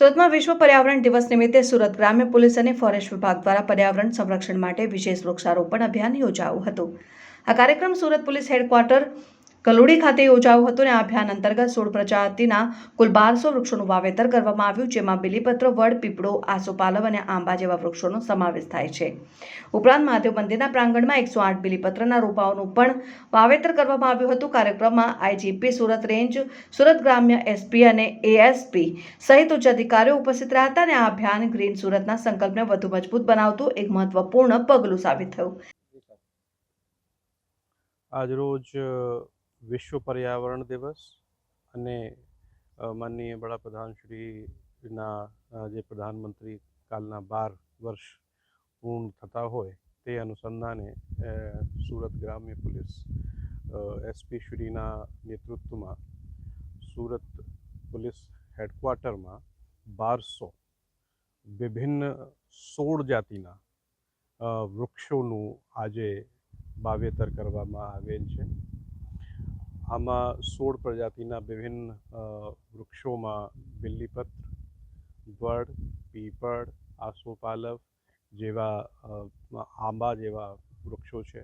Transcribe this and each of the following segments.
સુરતમાં વિશ્વ પર્યાવરણ દિવસ નિમિત્તે સુરત ગ્રામ્ય પોલીસ અને ફોરેસ્ટ વિભાગ દ્વારા પર્યાવરણ સંરક્ષણ માટે વિશેષ વૃક્ષારોપણ અભિયાન યોજાયું હતું। આ કાર્યક્રમ સુરત પોલીસ હેડક્વાર્ટર ગલુડી ખાતે યોજાયો હતો અને આ અભિયાન અંતર્ગત 16 પ્રજાતિના કુલ 1200 વૃક્ષોનું વાવેતર કરવામાં આવ્યું, જેમાં બીલીપત્ર, વડ, પીપળો, આસોપાલવ અને આંબા જેવા વૃક્ષોનો સમાવેશ થાય છે। ઉપરાંત મહાદેવ મંદિરના પ્રાંગણમાં 108 બીલીપત્રના રોપાઓનું પણ વાવેતર કરવામાં આવ્યું હતું। કાર્યક્રમમાં આઈજીપી સુરત રેન્જ, સુરત ગ્રામ્ય એસપી અને એએસપી સહિત ઉચ્ચ અધિકારીઓ ઉપસ્થિત રહ્યા હતા અને આ અભિયાન ગ્રીન સુરતના સંકલ્પને વધુ મજબૂત બનાવતું એક મહત્વપૂર્ણ પગલું સાબિત થયું। આજરોજ વિશ્વ પર્યાવરણ દિવસ અને માનનીય વડાપ્રધાન શ્રીના જે પ્રધાનમંત્રી કાલના 12 વર્ષ પૂર્ણ થતા હોય તે અનુસંધાને સુરત ગ્રામ્ય પોલીસ એસપી શ્રીના નેતૃત્વમાં સુરત પોલીસ હેડક્વાર્ટરમાં 1200 વિભિન્ન 16 જાતિના વૃક્ષોનું આજે વાવેતર કરવામાં આવેલ છે। આમાં 16 પ્રજાતિના વિભિન્ન વૃક્ષોમાં બીલીપત્ર, વડ, પીપળ, આસોપાલવ જેવા આંબા જેવા વૃક્ષો છે।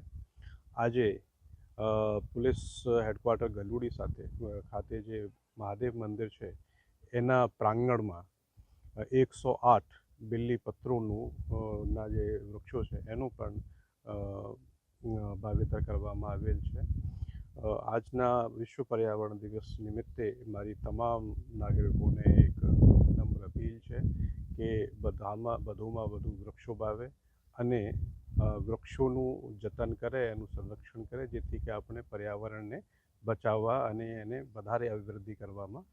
આજે પોલીસ હેડક્વાર્ટર ગલુડી ખાતે જે મહાદેવ મંદિર છે એના પ્રાંગણમાં 108 બીલીપત્રોનું ના જે વૃક્ષો છે એનું પણ વાવેતર કરવામાં આવેલ છે। આજના વિશ્વ પર્યાવરણ દિવસ નિમિત્તે મારી તમામ નાગરિકોને એક નમ્ર અપીલ છે કે વધુમાં વધુ વૃક્ષો વાવે અને વૃક્ષોનું જતન કરે, એનું સંરક્ષણ કરે, જેથી કે આપણે પર્યાવરણને બચાવવા અને એને વધારે અભિવૃદ્ધિ કરવામાં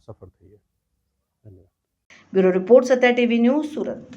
સફળ થઈએ। ધન્યવાદ। Bureau report, Satya TV news, Surat.